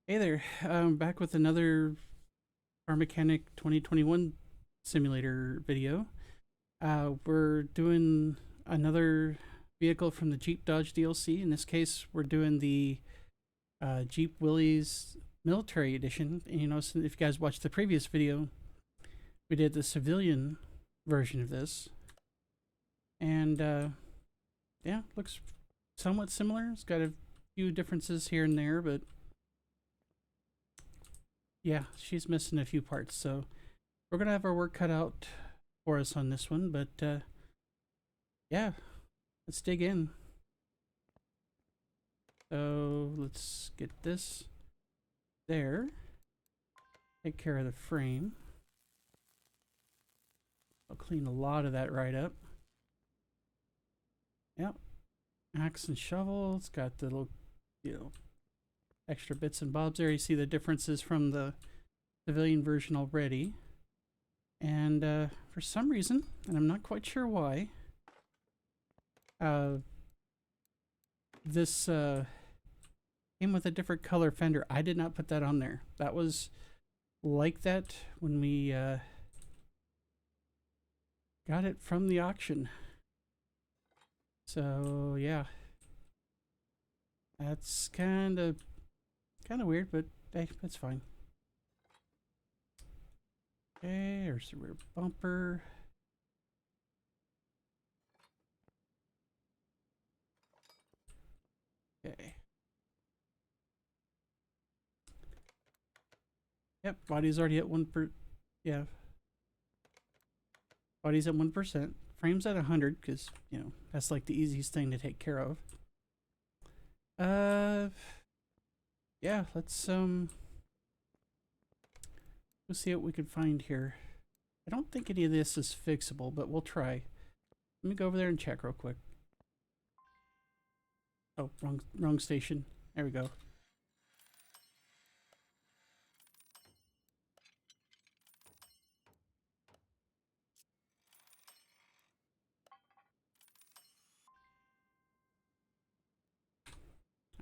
Hey there, back with another Car Mechanic 2021 simulator video. We're doing another vehicle from the Jeep Dodge DLC. In this case, we're doing the Jeep Willys Military Edition. And you know, so if you guys watched the previous video, we did the civilian version of this. And yeah, looks somewhat similar. It's got a few differences here and there, but yeah, she's missing a few parts. So we're gonna have our work cut out for us on this one, but yeah, let's dig in. So let's get this there. Take care of the frame. I'll clean a lot of that right up. Yep. Axe and shovel. It's got the little, extra bits and bobs there. You see the differences from the civilian version already. And for some reason, and I'm not quite sure why, this came with a different color fender. I did not put that on there. That was like that when we got it from the auction. So yeah, that's kind of weird, but hey, that's fine. Okay, there's the rear bumper. Okay. Yep, body's already at 1%. Yeah. Body's at 1%. Frame's at 100 because, you know, that's like the easiest thing to take care of. Yeah, let's see what we can find here. I don't think any of this is fixable, but we'll try. Let me go over there and check real quick. Oh, wrong station. There we go.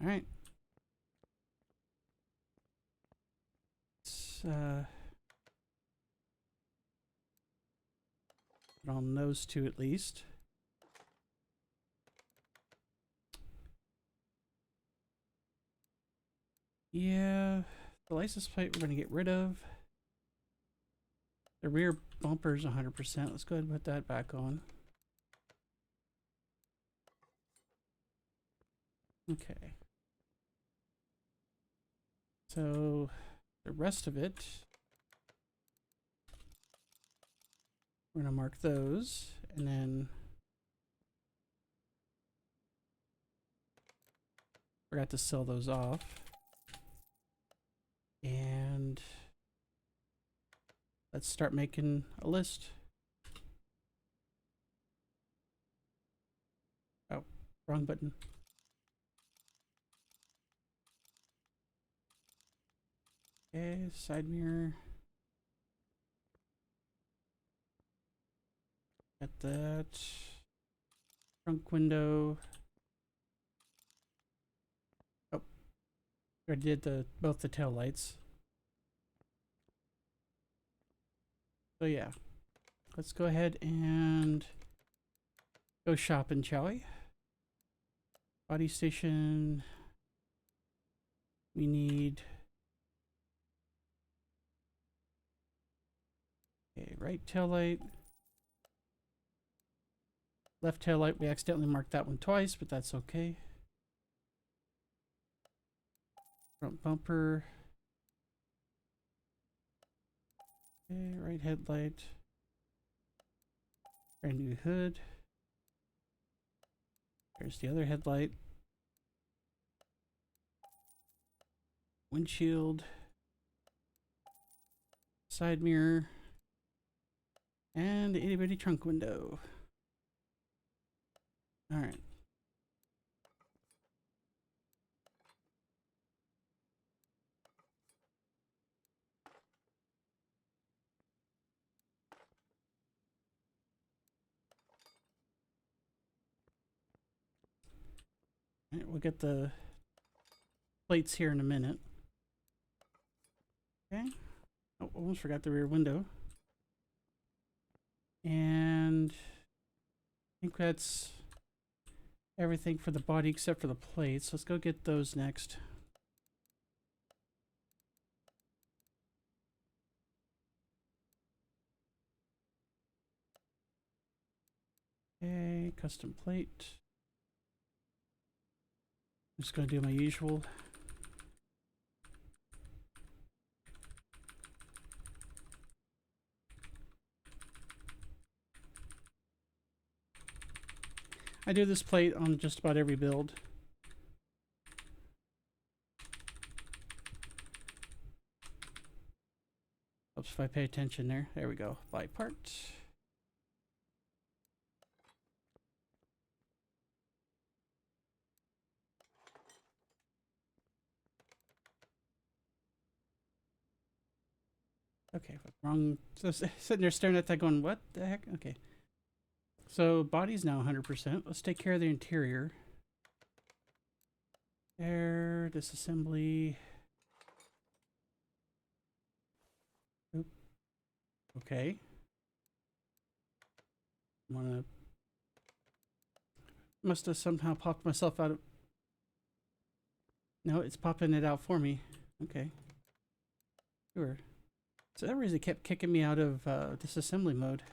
All right. Let's put on those two at least. Yeah, the license plate we're going to get rid of. The rear bumper is 100%. Let's go ahead and put that back on. Okay. So the rest of it, we're going to mark those, and then forgot to sell those off. And let's start making a list. Oh, wrong button. Okay, side mirror. Got that. Front window. Oh, I did both the tail lights. So yeah, let's go ahead and go shopping, shall we? Body station. We need a right tail light. Left tail light, we accidentally marked that one twice, but that's okay. Front bumper. Okay, right headlight. Brand new hood. There's the other headlight. Windshield. Side mirror. And the itty bitty trunk window. Alright. We'll get the plates here in a minute. Okay. Oh, almost forgot the rear window. And I think that's everything for the body except for the plates. Let's go get those next. Okay, custom plate. I'm just going to do my usual. I do this plate on just about every build. Oops, if I pay attention there. There we go. Buy parts. Okay, wrong. So sitting there staring at that going, what the heck? Okay. So body's now 100%. Let's take care of the interior. There, disassembly. Oop. Okay. Must have somehow popped myself out of. No, it's popping it out for me. Okay. Sure. So that reason it kept kicking me out of disassembly mode.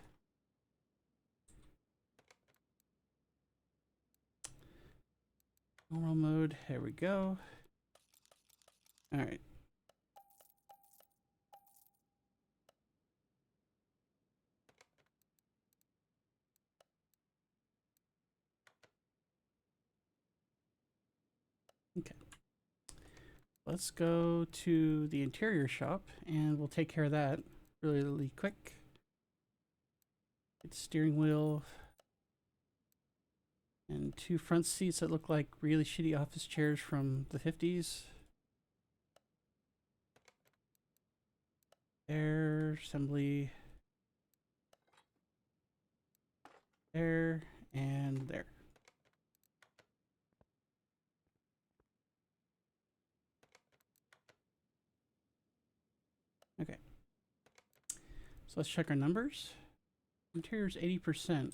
Normal mode. There we go. All right. Okay. Let's go to the interior shop and we'll take care of that really, really quick. Get the steering wheel and 2 front seats that look like really shitty office chairs from the 50s. There, assembly. There and there. Okay. So let's check our numbers. Interior's 80%.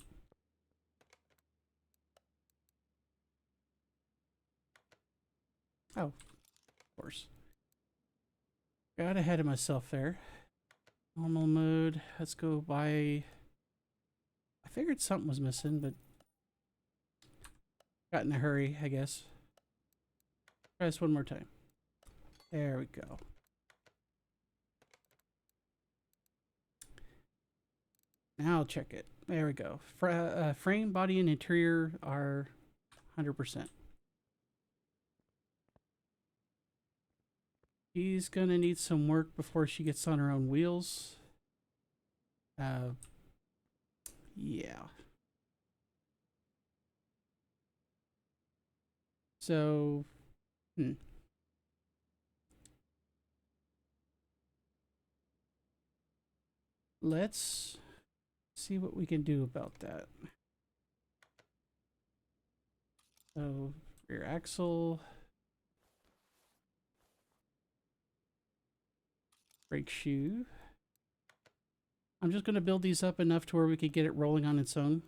Oh, of course. Got ahead of myself there. Normal mode. Let's go by. I figured something was missing, but got in a hurry, I guess. Try this one more time. There we go. Now I'll check it. There we go. Frame, body, and interior are 100%. She's gonna need some work before she gets on her own wheels. Yeah. So, let's see what we can do about that. So, rear axle. Brake shoe. I'm just going to build these up enough to where we could get it rolling on its own.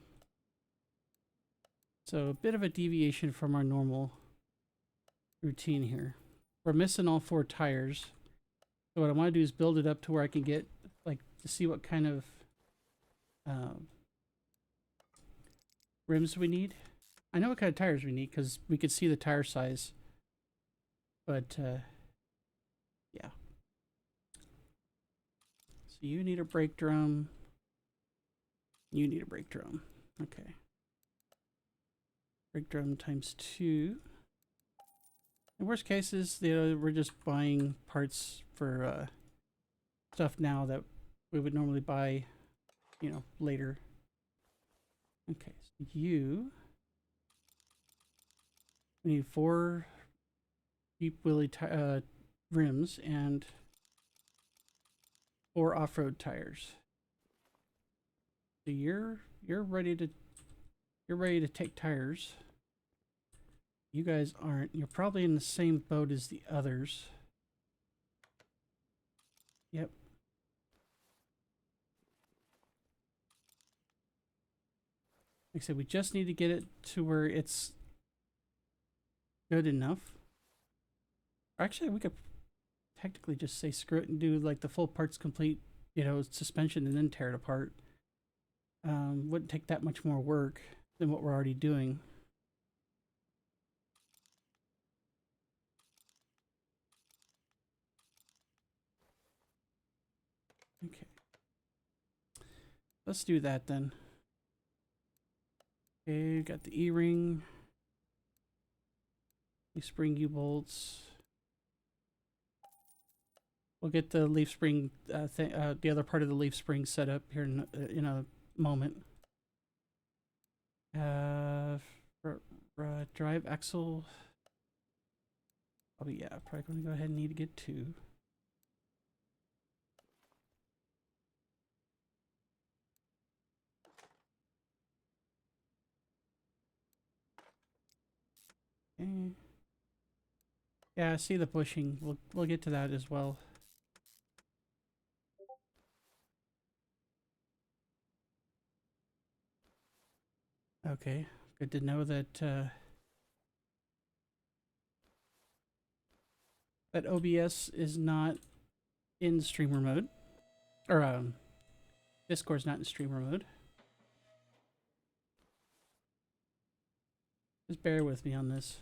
So a bit of a deviation from our normal routine here. We're missing all 4 tires. So what I want to do is build it up to where I can get, like, to see what kind of rims we need. I know what kind of tires we need because we could see the tire size. But, yeah. So you need a brake drum. You need a brake drum. Okay. Brake drum times 2. In worst cases, we're just buying parts for stuff now that we would normally buy, later. Okay, so we need 4 Jeep Willys rims and 4 off-road tires. So you're ready to take tires. You guys aren't. You're probably in the same boat as the others. Yep. Like I said, we just need to get it to where it's good enough. Actually, we could technically just say screw it and do like the full parts complete, you know, suspension and then tear it apart. Wouldn't take that much more work than what we're already doing. Okay. Let's do that then. Okay, got the E-ring. Leaf spring U-bolts. We'll get the leaf spring, the other part of the leaf spring set up here in a moment. Drive axle. Oh yeah, probably going to go ahead and need to get two. Okay. Yeah, I see the bushing. We'll get to that as well. Okay, good to know that that OBS is not in streamer mode, or Discord's not in streamer mode. Just bear with me on this.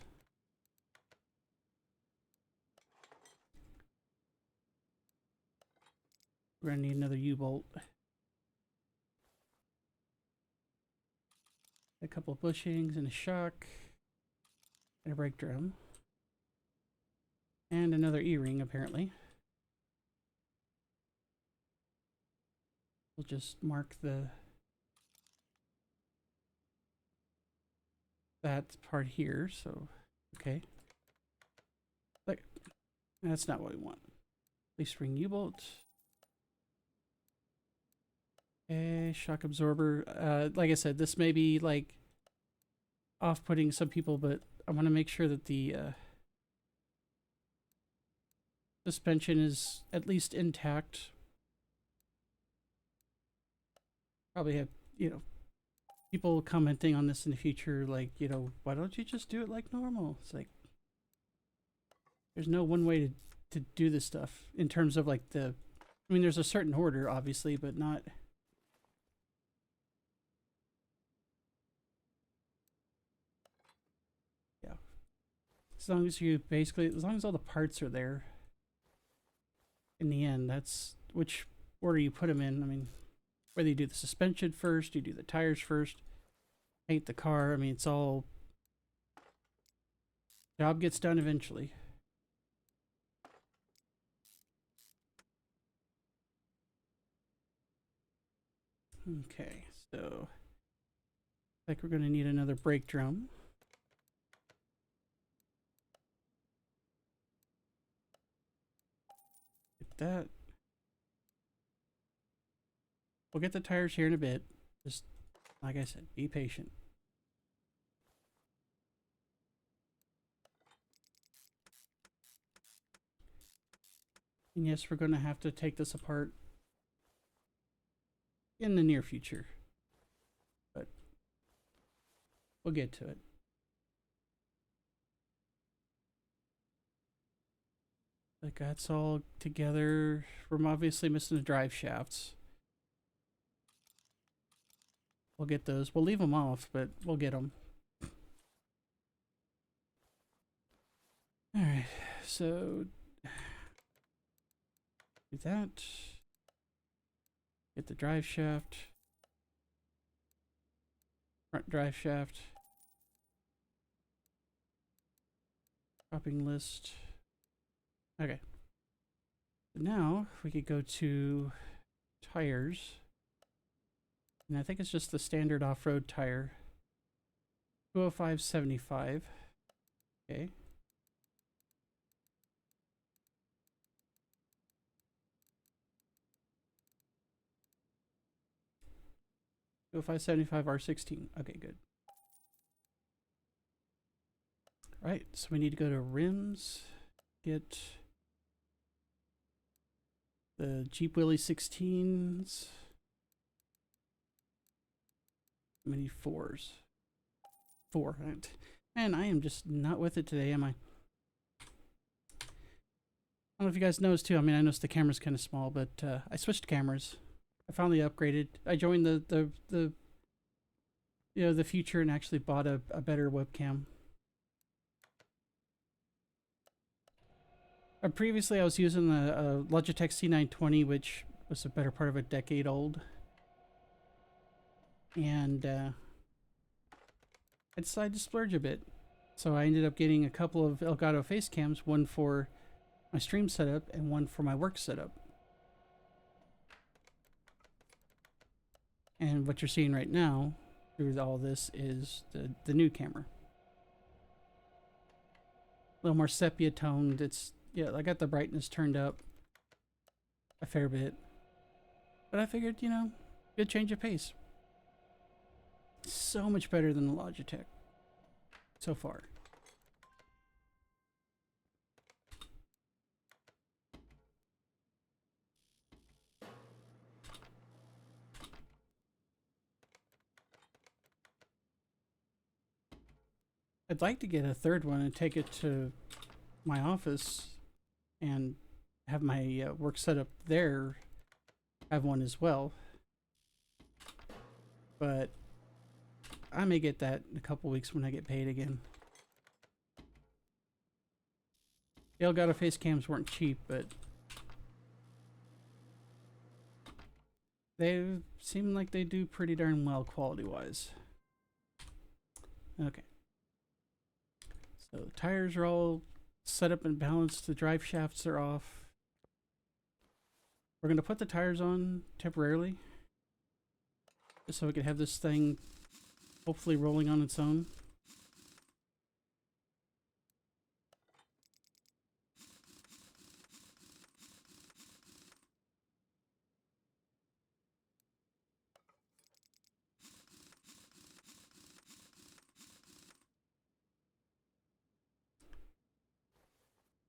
We're gonna need another U-bolt. A couple of bushings and a shock. And a brake drum. And another E-ring, apparently. We'll just mark that part here, so okay. Like, that's not what we want. Leaf spring U-bolt. Okay, shock absorber. Like I said, this may be like off-putting some people, but I want to make sure that the suspension is at least intact. Probably have, you know, people commenting on this in the future, like, you know, why don't you just do it like normal? It's like, there's no one way to do this stuff in terms of like I mean, there's a certain order, obviously, but not. Yeah. As long as all the parts are there in the end, that's which order you put them in. I mean, whether you do the suspension first, you do the tires first, paint the car. I mean, it's all, job gets done eventually. Okay, so I think we're going to need another brake drum. Get that. We'll get the tires here in a bit. Just like I said, be patient. And yes, we're going to have to take this apart in the near future, but we'll get to it. Like, that's all together. We're obviously missing the drive shafts. We'll get those. We'll leave them off, but we'll get them. All right, so do that. Get the drive shaft. Front drive shaft. Shopping list. Okay. So now we could go to tires. And I think it's just the standard off-road tire. 205/75. Okay. 205/75 R16. Okay, good. All right, so we need to go to rims, get The Jeep Willys 16s. Many fours. 4. Man, I am just not with it today, am I? I don't know if you guys noticed too. I mean, I noticed the camera's kind of small, but I switched cameras. I finally upgraded. I joined the future and actually bought a better webcam. Previously, I was using a Logitech C920, which was a better part of a decade old. And I decided to splurge a bit. So I ended up getting a couple of Elgato face cams, one for my stream setup and one for my work setup. And what you're seeing right now through all this is the new camera. A little more sepia toned. Yeah, I got the brightness turned up a fair bit. But I figured, good change of pace. So much better than the Logitech so far. I'd like to get a third one and take it to my office and have my work set up there, have one as well. But I may get that in a couple weeks when I get paid again. The Elgato face cams weren't cheap, but they seem like they do pretty darn well quality-wise. Okay. So the tires are all set up and balanced. The drive shafts are off. We're going to put the tires on temporarily, just so we can have this thing hopefully rolling on its own.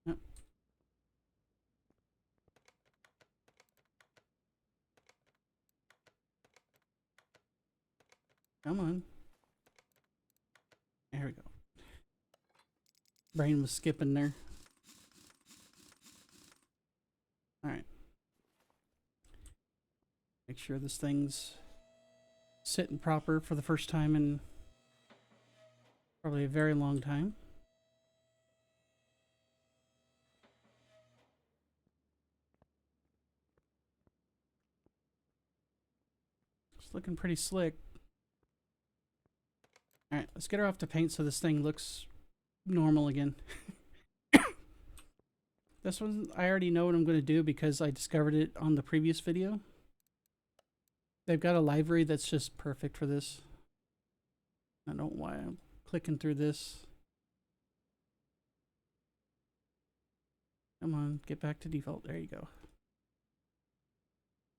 Yep. Come on. There we go. Brain was skipping there. Alright. Make sure this thing's sitting proper for the first time in probably a very long time. It's looking pretty slick. Alright, let's get her off to paint so this thing looks normal again. This one, I already know what I'm going to do because I discovered it on the previous video. They've got a livery that's just perfect for this. I don't know why I'm clicking through this. Come on, get back to default. There you go.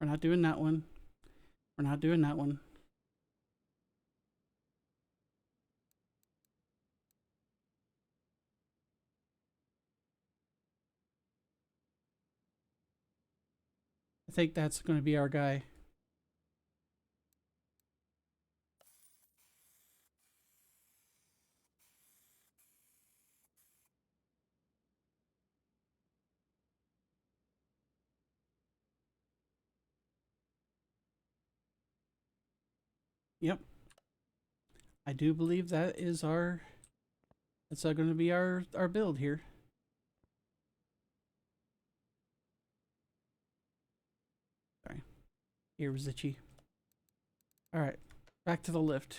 We're not doing that one. We're not doing that one. I think that's going to be our guy. Yep. I do believe that is that's going to be our build here. Sorry. Here was itchy. Alright, back to the lift.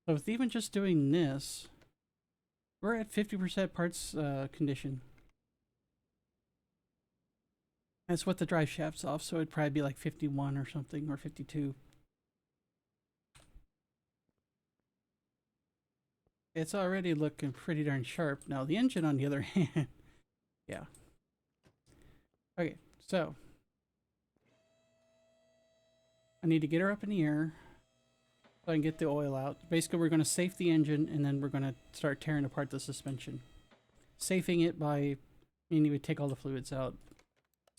So with even just doing this, we're at 50% parts condition. That's what the drive shaft's off, so it'd probably be like 51 or something, or 52. It's already looking pretty darn sharp. Now the engine, on the other hand, yeah. Okay, so I need to get her up in the air so I can get the oil out. Basically, we're going to safe the engine, and then we're going to start tearing apart the suspension. Safing it by meaning we take all the fluids out.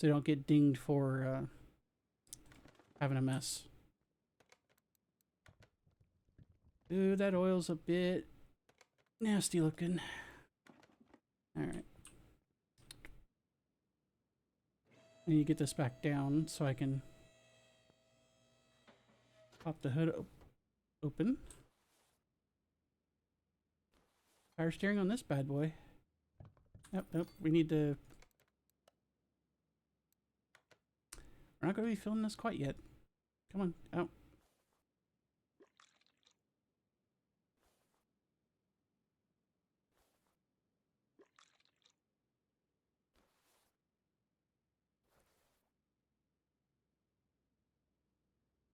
so you don't get dinged for having a mess. Ooh, that oil's a bit nasty looking. Alright. I need to get this back down so I can pop the hood open. Power steering on this bad boy. Nope, we need to... We're not going to be filling this quite yet. Come on, out.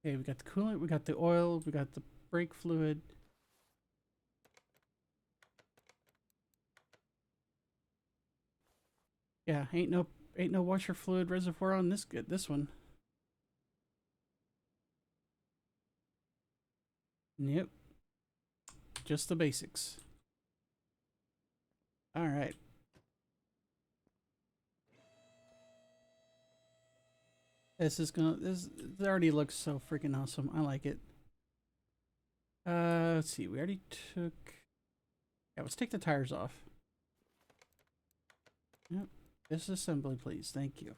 Okay, we got the coolant, we got the oil, we got the brake fluid. Yeah, ain't no washer fluid reservoir on this one. Yep. Just the basics. All right. This already looks so freaking awesome. I like it. Let's see. We already took... Yeah, let's take the tires off. Yep. Disassembly, please. Thank you.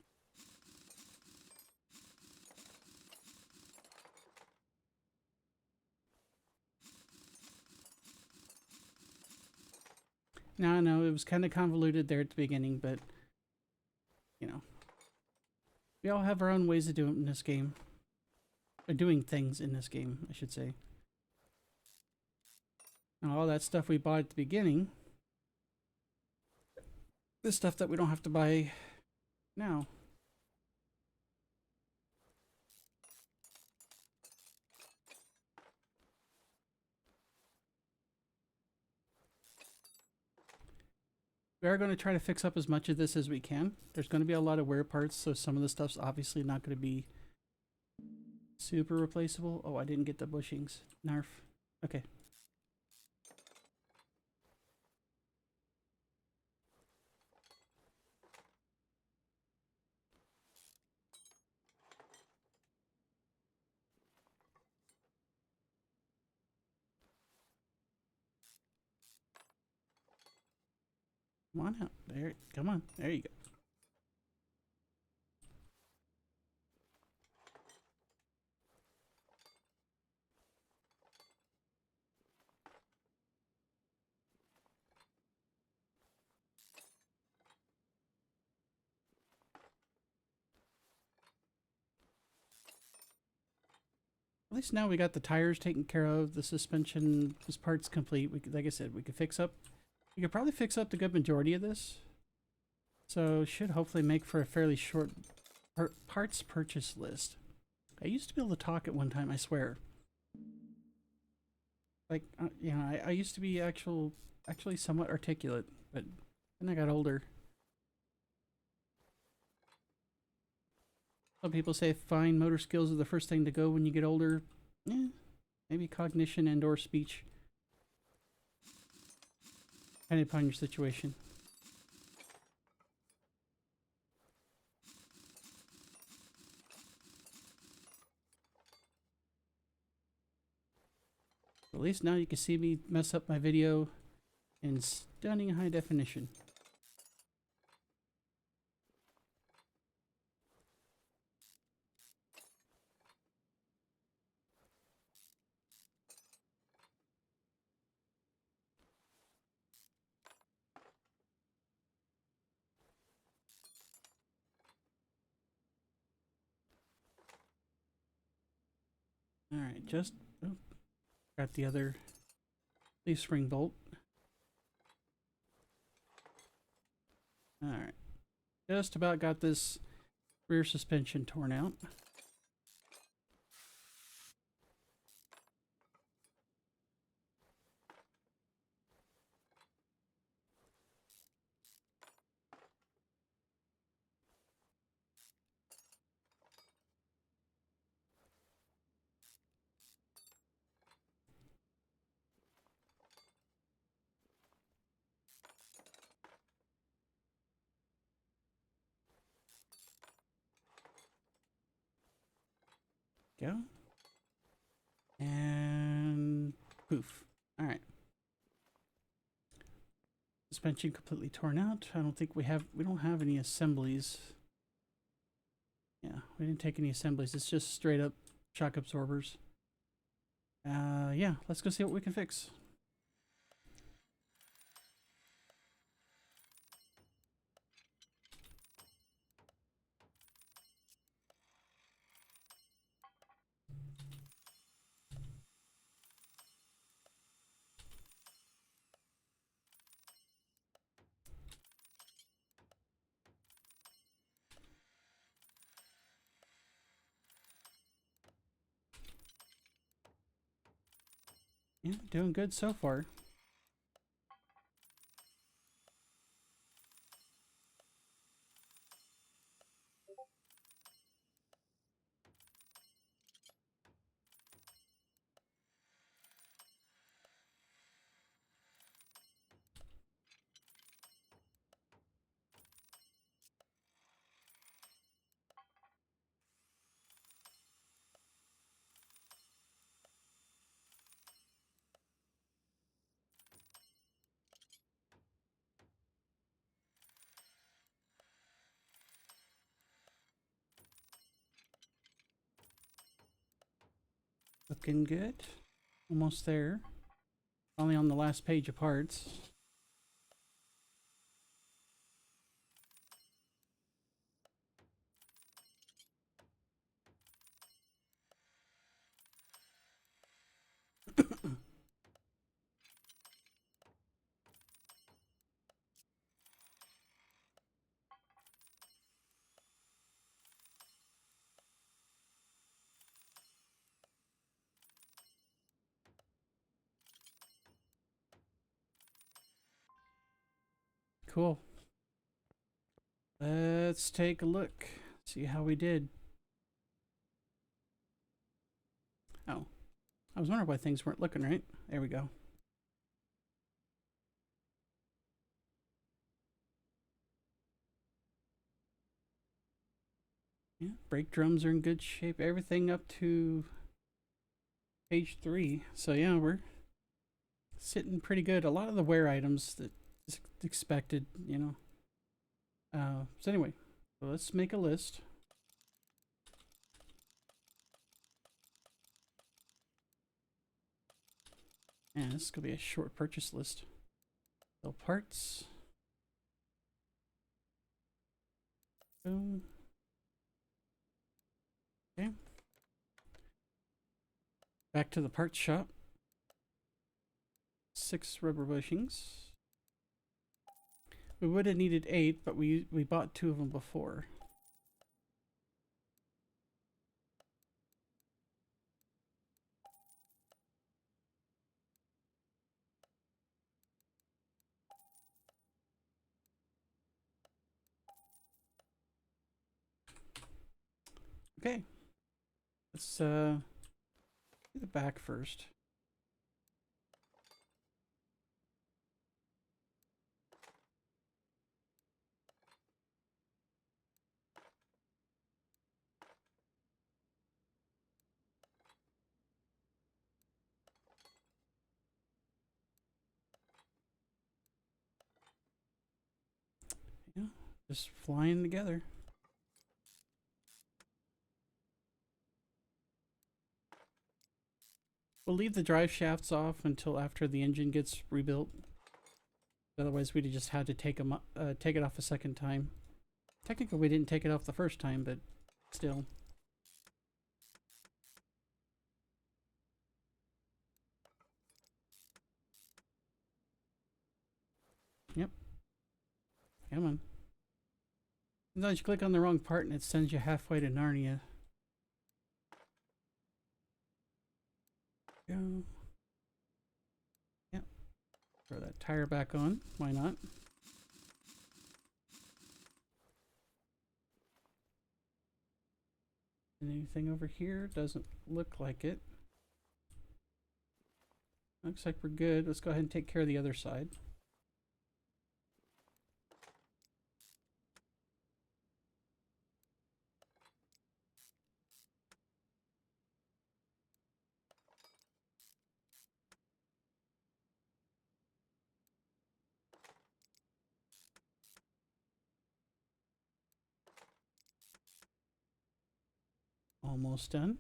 Now, I know it was kind of convoluted there at the beginning, but, you know, we all have our own ways of doing it in this game. Or doing things in this game, I should say. Now, all that stuff we bought at the beginning, the stuff that we don't have to buy now. We are going to try to fix up as much of this as we can. There's going to be a lot of wear parts, so some of the stuff's obviously not going to be super replaceable. Oh, I didn't get the bushings. Narf. Okay. Come on out. There. Come on. There you go. At least now we got the tires taken care of. The suspension, this part's complete. Like I said, we could fix up. We could probably fix up the good majority of this. So should hopefully make for a fairly short parts purchase list. I used to be able to talk at one time, I swear. Like, you know, I used to be actually somewhat articulate, but then I got older. Some people say fine motor skills are the first thing to go when you get older. Yeah, maybe cognition and or speech. Depending upon your situation. At least now you can see me mess up my video in stunning high definition. Alright, just got the other leaf spring bolt. Alright. Just about got this rear suspension torn out. Go. And poof. All right. Suspension completely torn out. I don't think we don't have any assemblies. Yeah, we didn't take any assemblies. It's just straight up shock absorbers. Yeah, let's go see what we can fix. Yeah, doing good so far. Looking good. Almost there. Only on the last page of parts. Cool. Let's take a look. See how we did. Oh, I was wondering why things weren't looking right. There we go. Yeah, brake drums are in good shape. Everything up to page 3. So yeah, we're sitting pretty good. A lot of the wear items that is expected, you know. So anyway, let's make a list. And this is gonna be a short purchase list. So parts. Boom. Okay. Back to the parts shop. 6 rubber bushings. We would have needed 8, but we bought 2 of them before. Okay. Let's do the back first. Yeah, just flying together. We'll leave the drive shafts off until after the engine gets rebuilt. Otherwise, we'd have just had to take it off a second time. Technically, we didn't take it off the first time, but still. Yep. Come on. Sometimes you click on the wrong part and it sends you halfway to Narnia. Go. Yep. Throw that tire back on. Why not? Anything over here? Doesn't look like it. Looks like we're good. Let's go ahead and take care of the other side. almost done.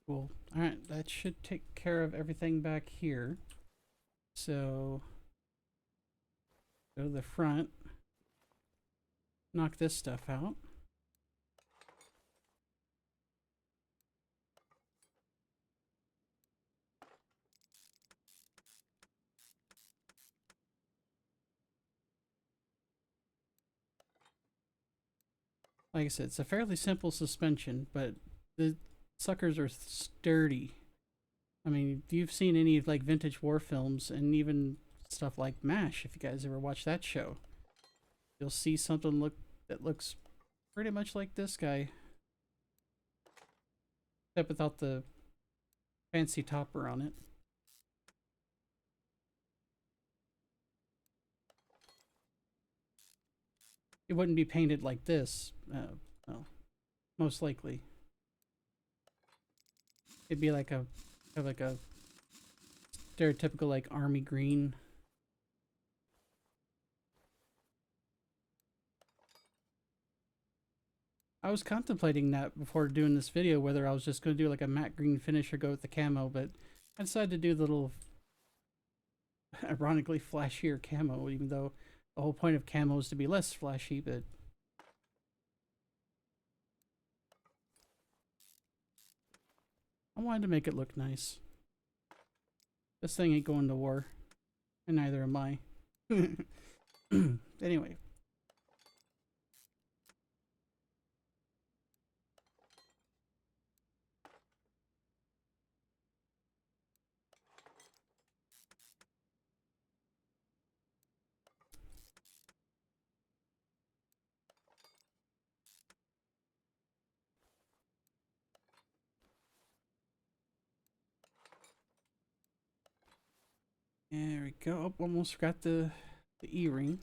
Cool. All right, that should take care of everything back here. So go to the front, knock this stuff out. Like I said, it's a fairly simple suspension, but the suckers are sturdy. I mean, you've seen any like vintage war films and even stuff like MASH, if you guys ever watch that show. You'll see something that looks pretty much like this guy, except without the fancy topper on it. It wouldn't be painted like this, no, most likely. It'd be like a stereotypical like army green. I was contemplating that before doing this video, whether I was just going to do like a matte green finish or go with the camo, but I decided to do the little ironically flashier camo, even though the whole point of camo is to be less flashy, but I wanted to make it look nice. This thing ain't going to war, and neither am I. Anyway. There we go. Oh, almost forgot the E-ring.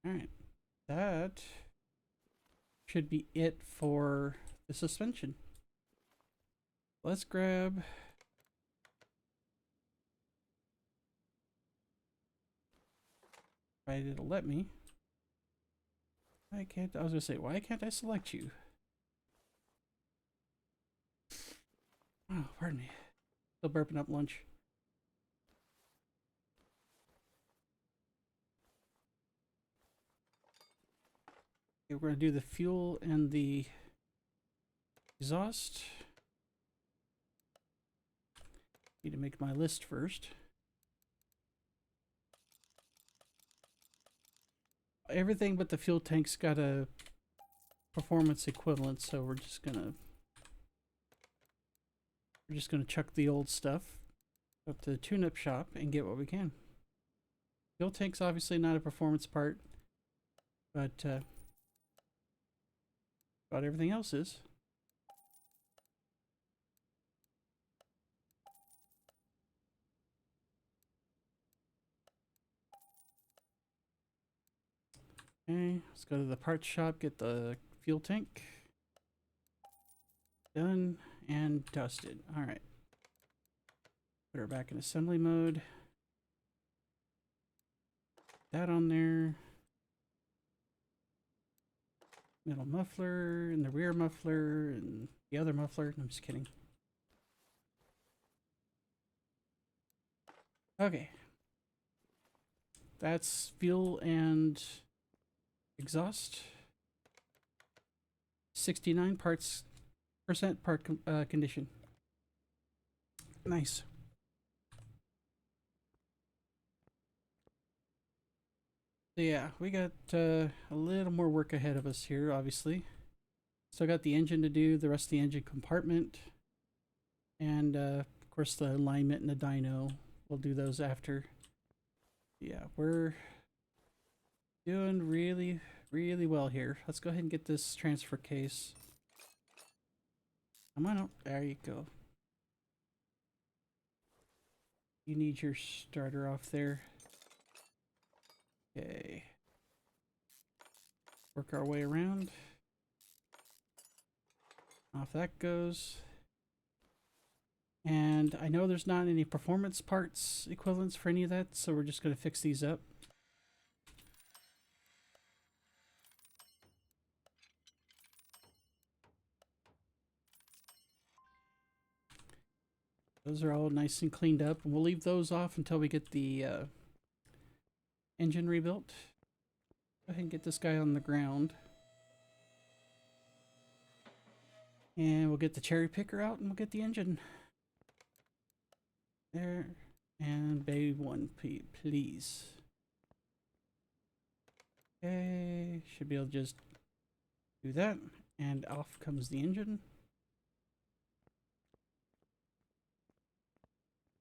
Alright, that should be it for the suspension. Let's grab right, it'll let me. I was gonna say, why can't I select you? Oh, pardon me. Still burping up lunch. Okay, we're gonna do the fuel and the exhaust. Need to make my list first. Everything but the fuel tank's got a performance equivalent, so we're just gonna chuck the old stuff up to the tune-up shop and get what we can. Fuel tank's obviously not a performance part, but about everything else is. Okay, let's go to the parts shop, get the fuel tank done and dusted. All right, put her back in assembly mode. That on there. Middle muffler and the rear muffler and the other muffler. I'm just kidding. Okay, that's fuel and exhaust. 69% part condition. Nice. So yeah, we got a little more work ahead of us here, obviously. Still got the engine to do, the rest of the engine compartment, and of course the alignment and the dyno. We'll do those after. Yeah, we're doing really, really well here. Let's go ahead and get this transfer case. Come on out. There you go. You need your starter off there. Okay. Work our way around. Off that goes. And I know there's not any performance parts equivalents for any of that, so we're just going to fix these up. Those are all nice and cleaned up, and we'll leave those off until we get the engine rebuilt. Go ahead and get this guy on the ground. And we'll get the cherry picker out and we'll get the engine. There. And bay 1, please. Okay, should be able to just do that. And off comes the engine.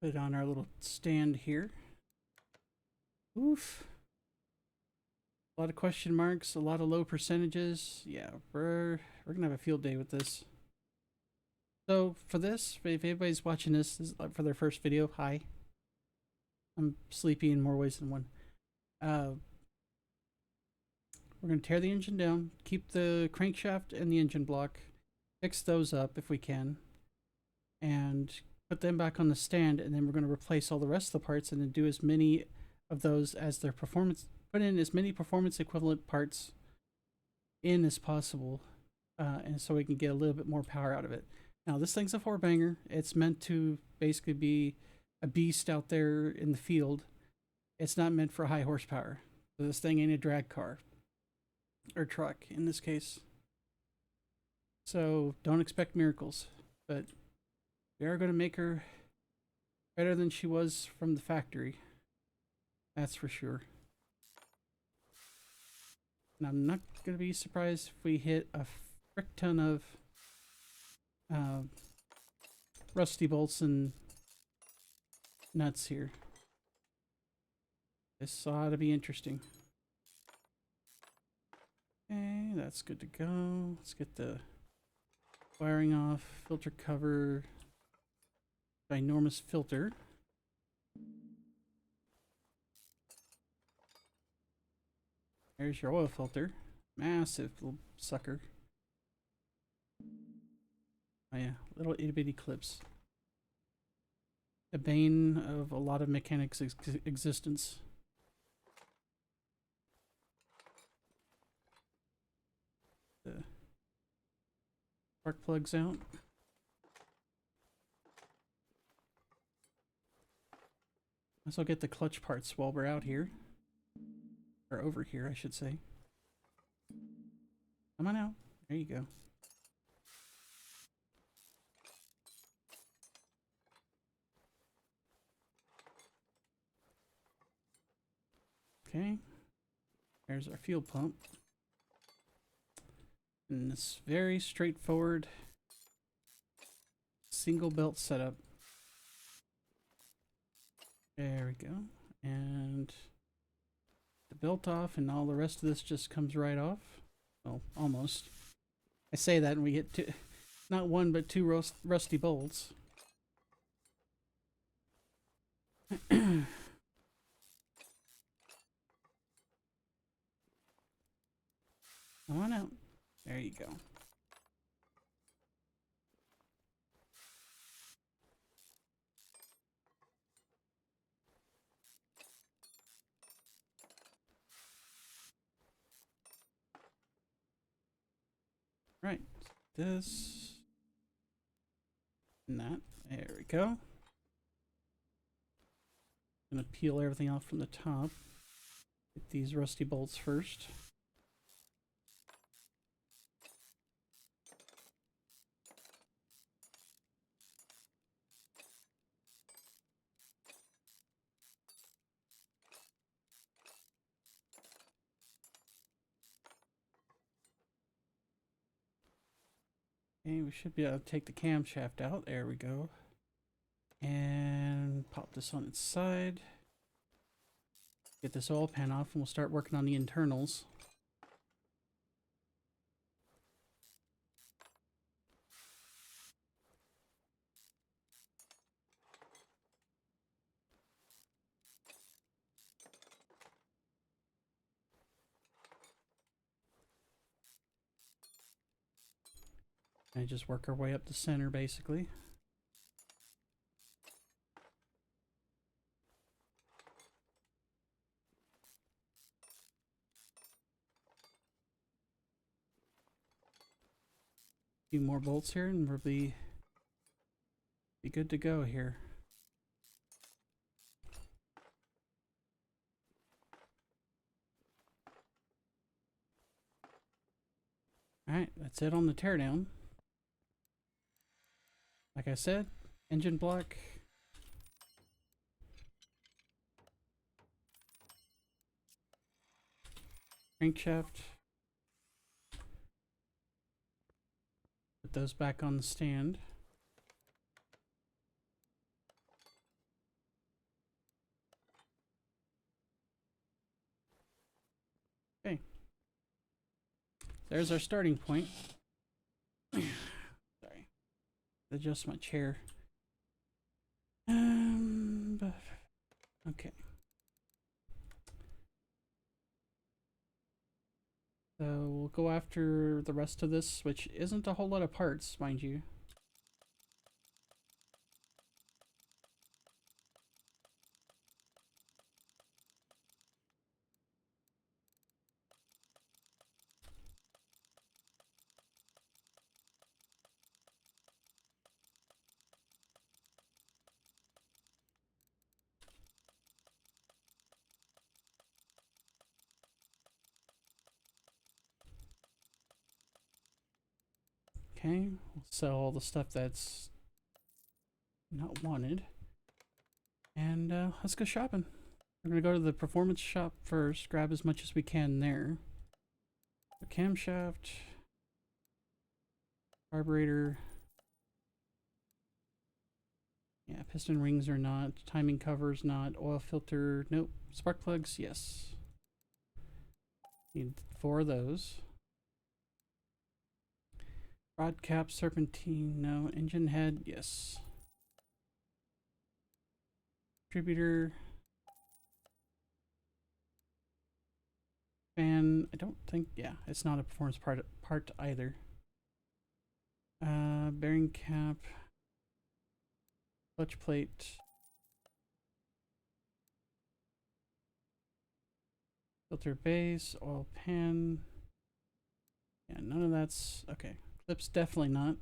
Put it on our little stand here. Oof. A lot of question marks, a lot of low percentages. Yeah, we're gonna have a field day with this. So for this, if anybody's watching this is for their first video, hi. I'm sleepy in more ways than one. We're gonna tear the engine down, keep the crankshaft and the engine block, fix those up if we can, and put them back on the stand, and then we're going to replace all the rest of the parts and then do as many of those as their performance, put in as many performance equivalent parts in as possible, and so we can get a little bit more power out of it. Now this thing's a 4-banger. It's meant to basically be a beast out there in the field. It's not meant for high horsepower. So this thing ain't a drag car or truck in this case. So don't expect miracles, but we are going to make her better than she was from the factory. That's for sure. And I'm not going to be surprised if we hit a frick ton of rusty bolts and nuts here. This ought to be interesting. Okay, that's good to go. Let's get the wiring off, filter cover. Ginormous filter. There's your oil filter. Massive little sucker. Oh yeah, little itty bitty clips. The bane of a lot of mechanics' existence. The spark plugs out. Might as well get the clutch parts while we're out here. Or over here, I should say. Come on out. There you go. Okay. There's our fuel pump. And this very straightforward single belt setup. There we go. And the belt off, and all the rest of this just comes right off. Well, almost. I say that and we get two, not one but two rusty bolts. Come on out. There you go. Right, this and that. There we go. Gonna peel everything off from the top. Get these rusty bolts first. Okay, we should be able to take the camshaft out. There we go. And pop this on its side. Get this oil pan off and we'll start working on the internals. And just work our way up the center, basically. A few more bolts here and we'll be good to go here. Alright, that's it on the teardown. Like I said, engine block. Crankshaft. Put those back on the stand. Okay. There's our starting point. Sorry. Adjust my chair. Okay. So we'll go after the rest of this, which isn't a whole lot of parts, mind you. Okay, we'll sell all the stuff that's not wanted. And let's go shopping. We're gonna go to the performance shop first, grab as much as we can there. The camshaft, carburetor. Yeah, piston rings are not, timing covers not, oil filter, nope. Spark plugs, yes. Need 4 of those. Rod cap, serpentine, no. Engine head, yes. Distributor. Fan, I don't think, yeah, it's not a performance part either. Bearing cap. Clutch plate. Filter base, oil pan. Yeah, none of that's, okay. Clips, definitely not.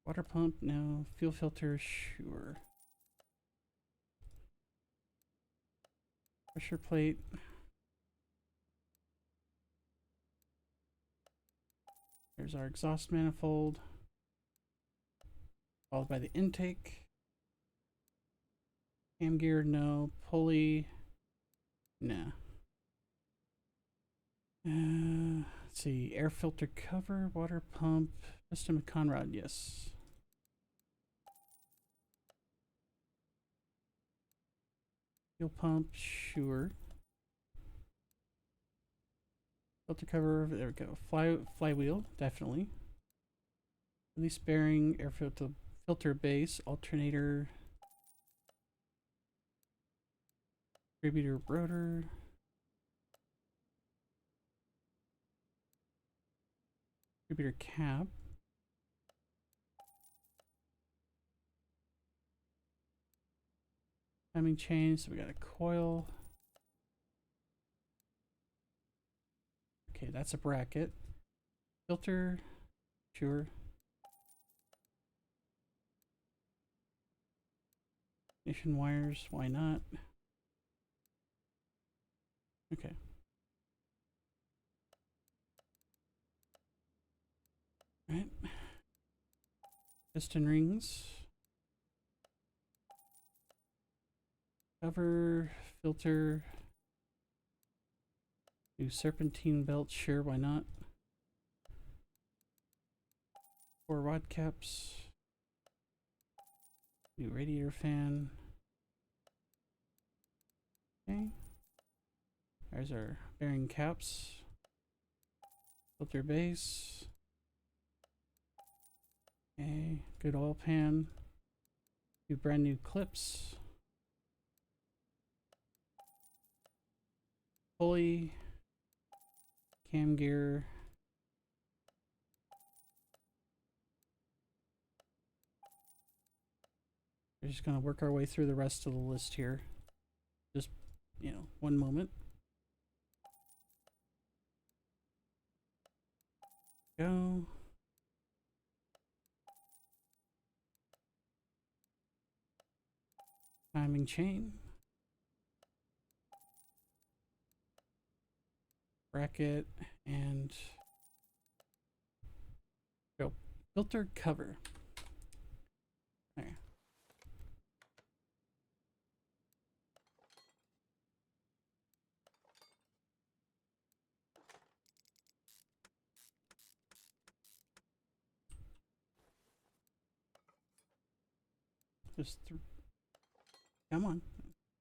Water pump, no. Fuel filter, sure. Pressure plate. There's our exhaust manifold. Followed by the intake. Cam gear, no. Pulley, nah. Let's see. Air filter cover, water pump, piston Conrod, yes. Fuel pump, sure. Filter cover, there we go. Flywheel, definitely. Release bearing, air filter base, alternator, distributor rotor, distributor cap. Timing chain, so we got a coil. Okay, that's a bracket. Filter, sure. Ignition wires, why not? Okay. Right. Piston rings. Cover, filter. New serpentine belt, sure, why not? 4 rod caps. New radiator fan. Okay. There's our bearing caps. Filter base. Okay, good oil pan. 2 brand new clips. Pulley. Cam gear. We're just gonna work our way through the rest of the list here. Just, one moment. Go. Timing chain. Bracket and go. Filter cover. There. Just come on.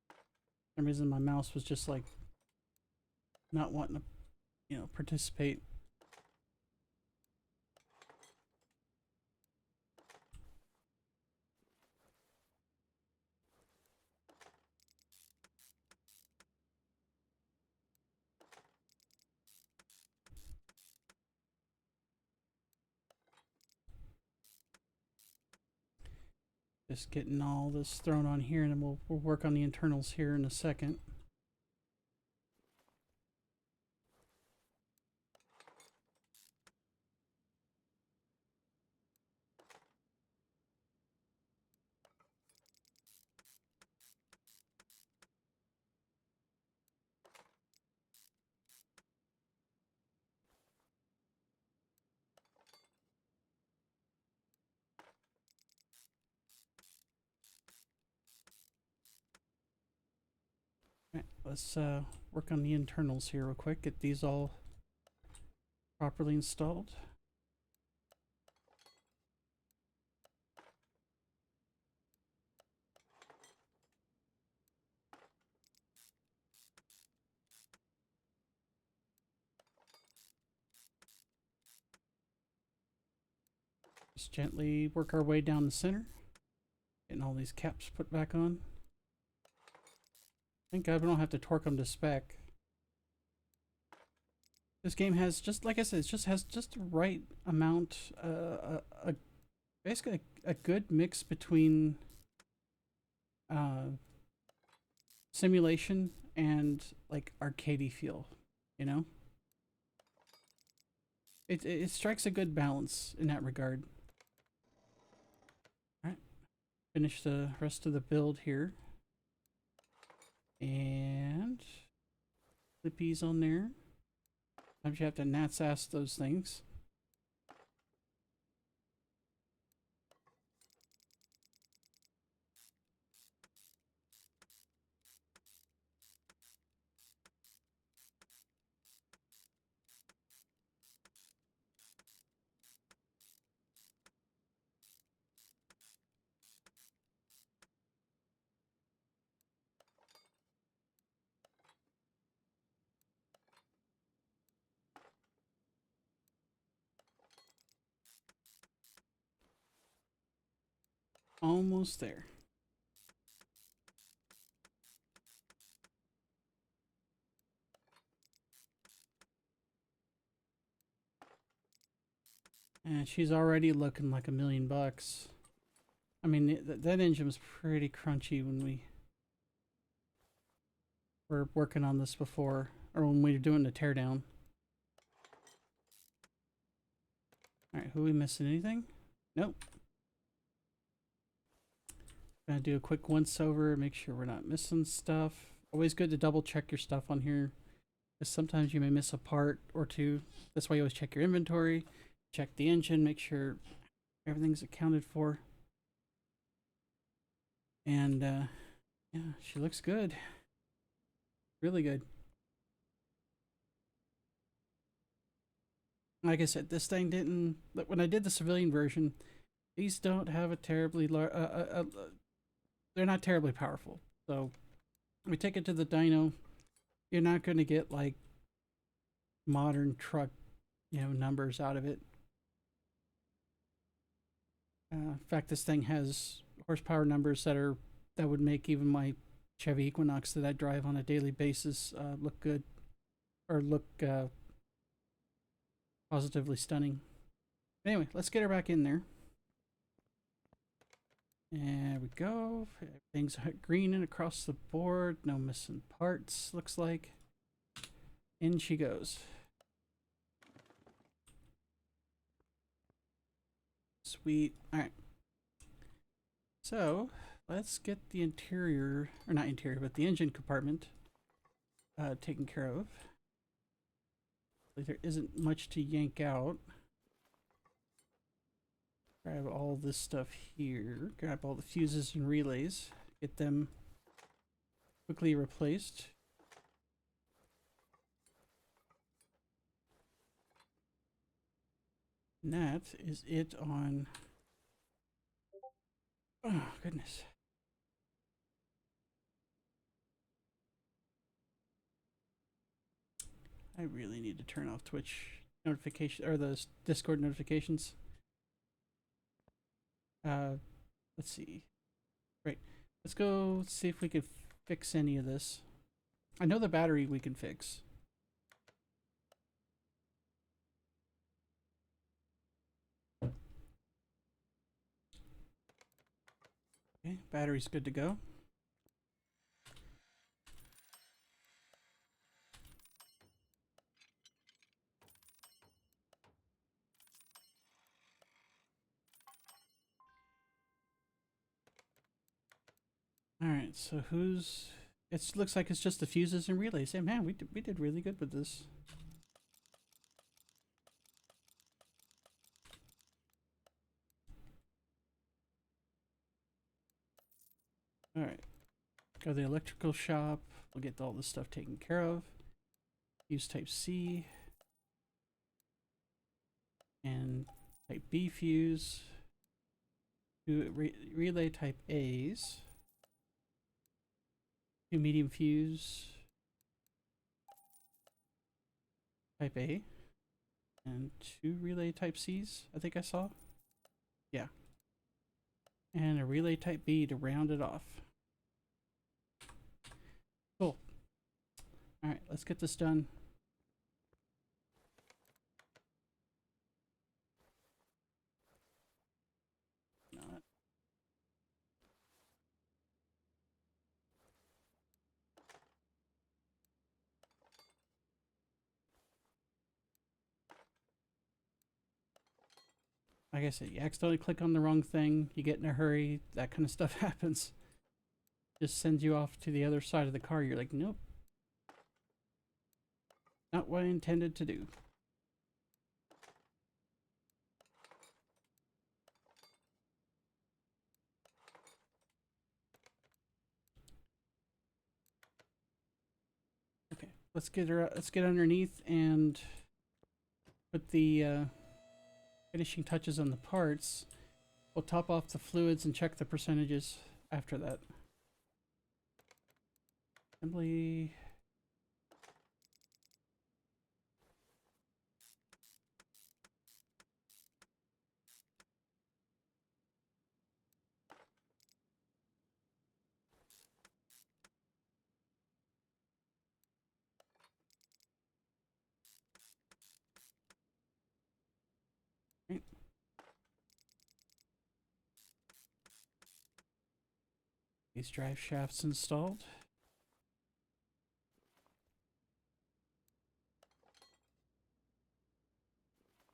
For some reason my mouse was just like not wanting to, participate. Just getting all this thrown on here, and then we'll work on the internals here in a second. All right, let's work on the internals here real quick. Get these all properly installed. Just gently work our way down the center. Getting all these caps put back on. Thank God we don't have to torque them to spec. This game has, just like I said, it just has just the right amount, basically a good mix between simulation and like arcadey feel, It strikes a good balance in that regard. Alright. Finish the rest of the build here. And flippies on there. Sometimes you have to gnat's ass those things. Almost there. And she's already looking like $1,000,000. I mean, that engine was pretty crunchy when we were working on this before, or when we were doing the teardown. Alright, who are we missing? Anything? Nope. Gonna do a quick once over, make sure we're not missing stuff. Always good to double check your stuff on here, because sometimes you may miss a part or two. That's why you always check your inventory, check the engine, make sure everything's accounted for. And yeah, she looks good. Really good. Like I said, this thing didn't, when I did the civilian version, these don't have a terribly large, they're not terribly powerful. So we take it to the dyno, you're not going to get like modern truck, numbers out of it. In fact, this thing has horsepower numbers that would make even my Chevy Equinox that I drive on a daily basis look good, or look positively stunning. Anyway, let's get her back in there. There we go. Everything's green and across the board. No missing parts, looks like. In she goes. Sweet. Alright. So, let's get the interior, or not interior, but the engine compartment taken care of. There isn't much to yank out. Grab all this stuff here. Grab all the fuses and relays. Get them quickly replaced. And that is it on... Oh, goodness. I really need to turn off Twitch notification or the Discord notifications. Let's see. Right. Let's go see if we can fix any of this. I know the battery we can fix. Okay, battery's good to go. All right, so who's... It looks like it's just the fuses and relays. Hey, man, we did really good with this. All right, go to the electrical shop. We'll get all this stuff taken care of. Use type C and type B fuse. Do relay type A's. Two medium fuse type A and two relay type C's, I think I saw. Yeah. And a relay type B to round it off. Cool. Alright, let's get this done. Not. Like I said, you accidentally click on the wrong thing, you get in a hurry, that kind of stuff happens. Just sends you off to the other side of the car. You're like, nope. Not what I intended to do. Okay, let's get underneath and put the finishing touches on the parts. We'll top off the fluids and check the percentages after that. Assembly. Right. These drive shafts installed.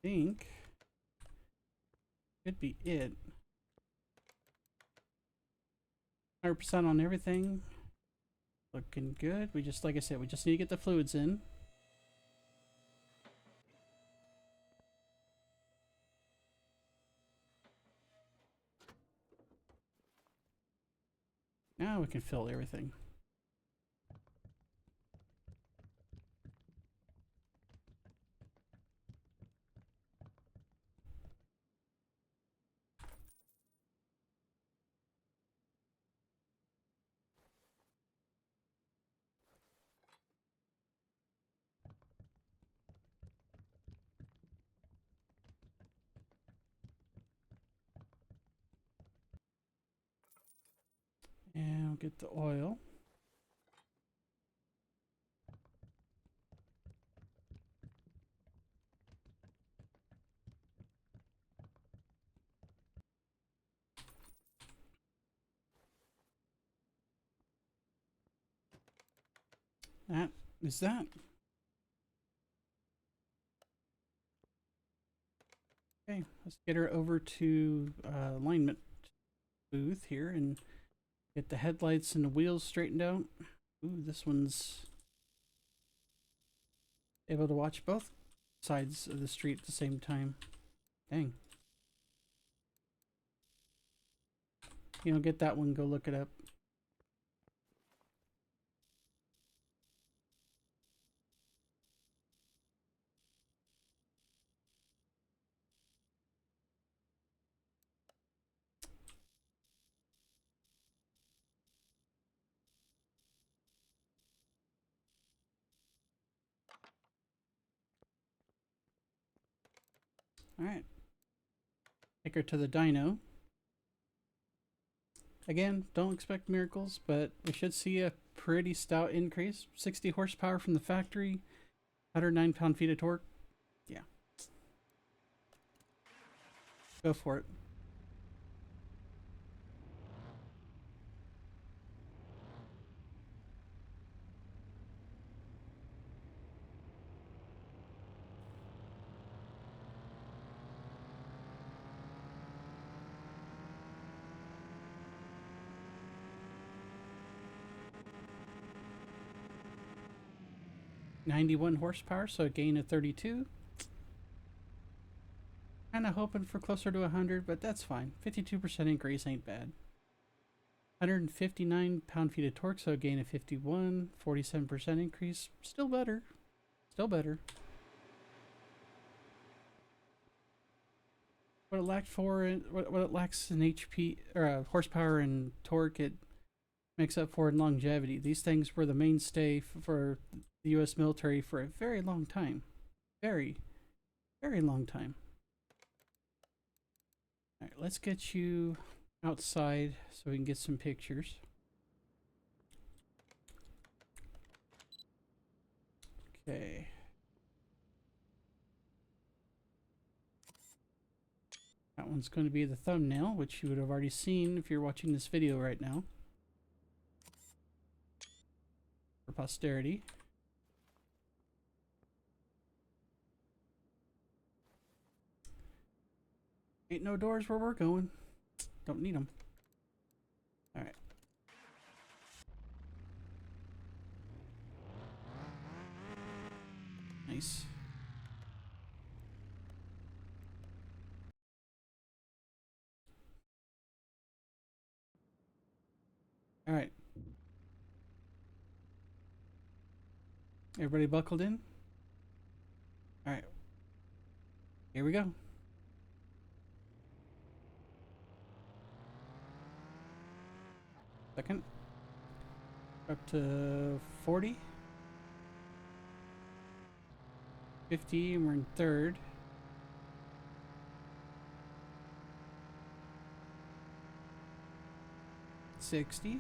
I think could be it. 100% on everything. Looking good. We just, like I said, we just need to get the fluids in. Now we can fill everything. And we'll get the oil. that is that. Okay, let's get her over to alignment booth here and get the headlights and the wheels straightened out. Ooh, this one's able to watch both sides of the street at the same time. Dang. You don't get that one, go look it up. Alright. Take her to the dyno. Again, don't expect miracles, but we should see a pretty stout increase. 60 horsepower from the factory, 109 pound-feet of torque. Yeah. Go for it. .91 horsepower, so a gain of 32. Kind of hoping for closer to 100, but that's fine. 52% increase ain't bad. 159 pound-feet of torque, so a gain of 51. 47% increase. Still better. Still better. What it lacked for, what it lacks in HP or horsepower and torque, it makes up for in longevity. These things were the mainstay for the U.S. military for a very long time. Very, very long time. All right, let's get you outside so we can get some pictures. Okay. That one's going to be the thumbnail, which you would have already seen if you're watching this video right now. For posterity. Ain't no doors where we're going. Don't need them. Alright. Nice. Alright. Everybody buckled in? Alright. Here we go. Second. Up to 40. 50, and we're in third. 60.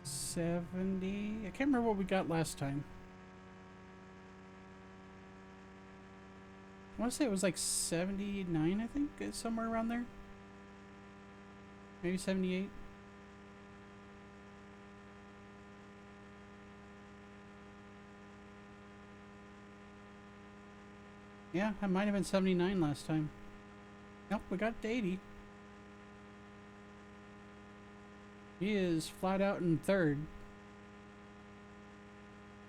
70. I can't remember what we got last time. I want to say it was like 79, I think, somewhere around there. Maybe 78. Yeah, I might have been 79 last time. Nope, we got to 80. He is flat out in third.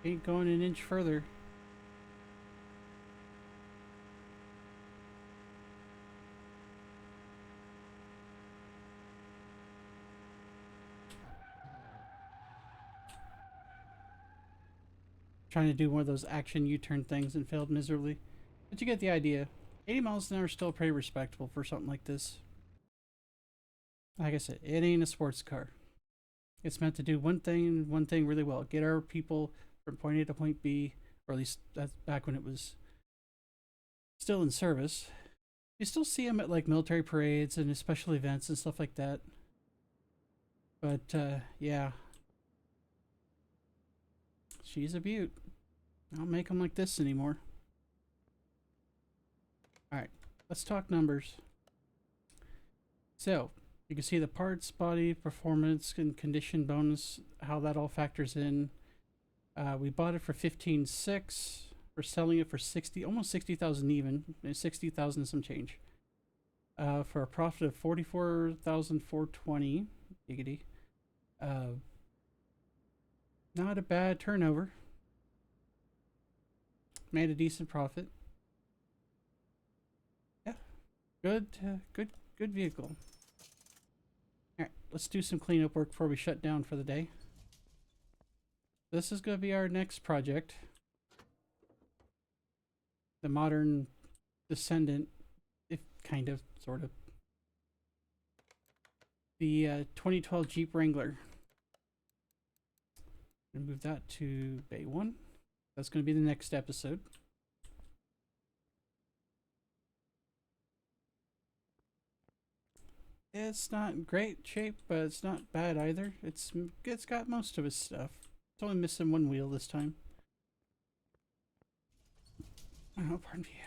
Ain't going an inch further. Trying to do one of those action U-turn things and failed miserably. But you get the idea. 80 miles an hour is still pretty respectable for something like this. Like I said, it ain't a sports car. It's meant to do one thing really well. Get our people from point A to point B, or at least that's back when it was still in service. You still see them at like military parades and special events and stuff like that. But yeah. She's a beaut. I don't make them like this anymore. Alright, let's talk numbers. So, you can see the parts, body, performance, and condition bonus how that all factors in. We bought it for 15.6. We're selling it for 60, almost 60,000 even, 60,000 some change. For a profit of 44,420. Giggity. Not a bad turnover. Made a decent profit. Yeah, good vehicle. All right, let's do some cleanup work before we shut down for the day. This is going to be our next project. The modern descendant, if kind of, sort of. The 2012 Jeep Wrangler. I'm gonna move that to Bay 1. That's going to be the next episode. It's not in great shape, but it's not bad either. It's got most of its stuff. It's only missing one wheel this time. Oh, pardon me.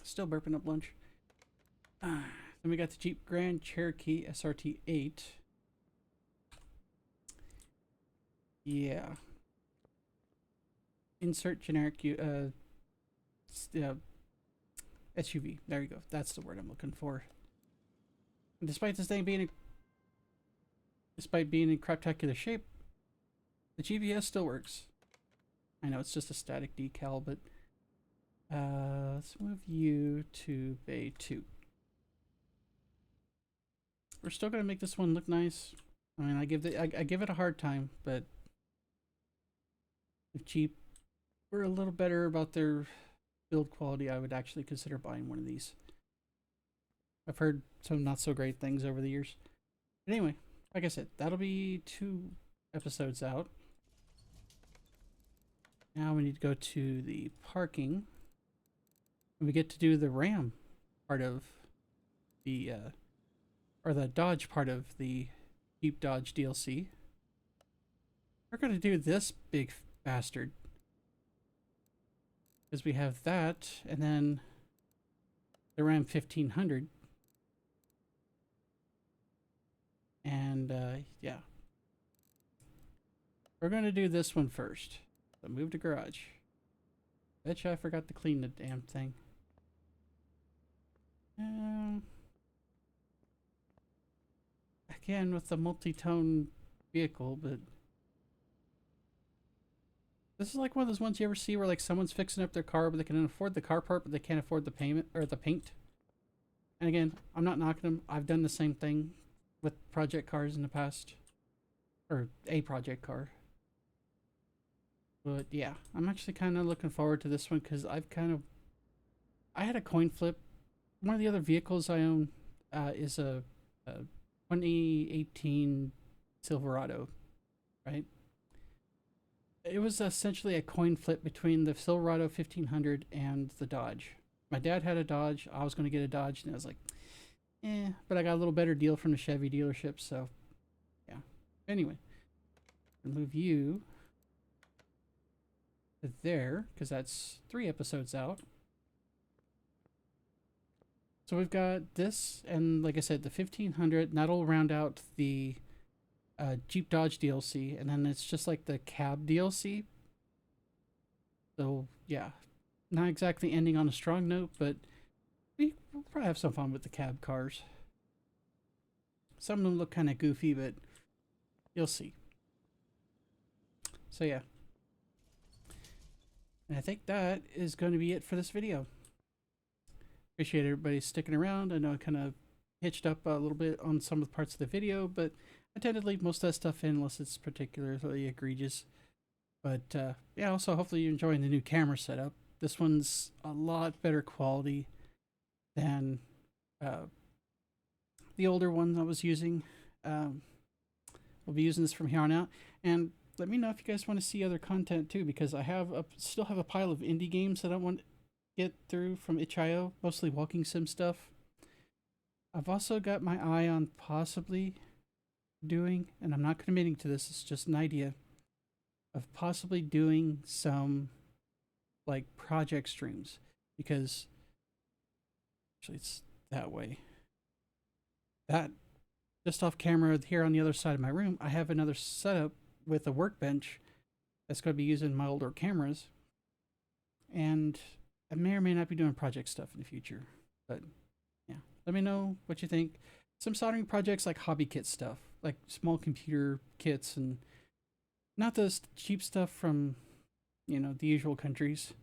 Still burping up lunch. Then we got the Jeep Grand Cherokee SRT 8. Yeah. Insert generic SUV. There you go. That's the word I'm looking for. And despite this thing being in craptacular shape, the GPS still works. I know it's just a static decal, but let's move you to Bay 2. We're still gonna make this one look nice. I mean, I give it a hard time, but if Jeep were a little better about their build quality, I would actually consider buying one of these. I've heard some not so great things over the years. But anyway, like I said, that'll be 2 episodes out. Now we need to go to the parking. And we get to do the Ram part of the, or the Dodge part of the Jeep Dodge DLC. We're going to do this big bastard. Because we have that, and then the Ram 1500. And, yeah. We're going to do this one first. So move to garage. Betcha I forgot to clean the damn thing. Again, with the multi-tone vehicle, but this is like one of those ones you ever see where like someone's fixing up their car, but they can afford the car part, but they can't afford the payment or the paint. And again, I'm not knocking them. I've done the same thing with project cars in the past, or a project car. But yeah, I'm actually kind of looking forward to this one because I had a coin flip. One of the other vehicles I own is a 2018 Silverado, right? It was essentially a coin flip between the Silverado 1500 and the Dodge. My dad had a Dodge. I was going to get a Dodge, and I was like, but I got a little better deal from the Chevy dealership, so yeah. Anyway, I'll move you to there, because that's 3 episodes out. So we've got this, and like I said, the 1500, and that'll round out the Jeep Dodge DLC, and then it's just like the cab DLC. So yeah, not exactly ending on a strong note, but we'll probably have some fun with the cab cars. Some of them look kind of goofy, but you'll see. So yeah, and I think that is going to be it for this video. Appreciate everybody sticking around. I know I kind of hitched up a little bit on some of the parts of the video, but I tend to leave most of that stuff in unless it's particularly egregious. But yeah, also hopefully you're enjoying the new camera setup. This one's a lot better quality than the older one I was using. We'll be using this from here on out. And let me know if you guys want to see other content too, because I have still have a pile of indie games that I want to get through from itch.io, mostly walking sim stuff. I've also got my eye on possibly doing, and I'm not committing to this, it's just an idea, of possibly doing some like project streams, because actually it's that way. That just off camera here on the other side of my room, I have another setup with a workbench that's going to be using my older cameras. And I may or may not be doing project stuff in the future. But yeah, let me know what you think. Some soldering projects like hobby kit stuff, like small computer kits, and not those cheap stuff from, the usual countries.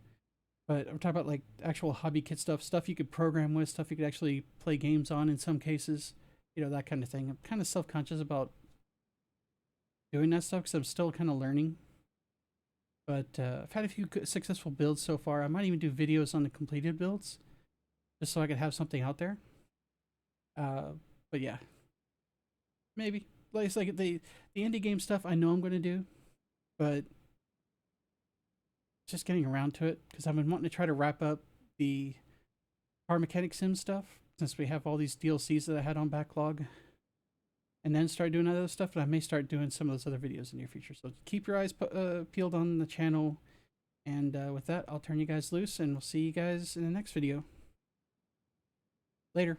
But I'm talking about like actual hobby kit stuff you could program with, stuff you could actually play games on in some cases, that kind of thing. I'm kind of self conscious about doing that stuff because I'm still kind of learning. But I've had a few successful builds so far. I might even do videos on the completed builds just so I could have something out there. But yeah, maybe. Like, it's like the indie game stuff I know I'm going to do, but just getting around to it because I've been wanting to try to wrap up the car mechanic sim stuff since we have all these DLCs that I had on backlog, and then start doing other stuff. But I may start doing some of those other videos in the near future. So keep your eyes peeled on the channel. And with that, I'll turn you guys loose, and we'll see you guys in the next video. Later.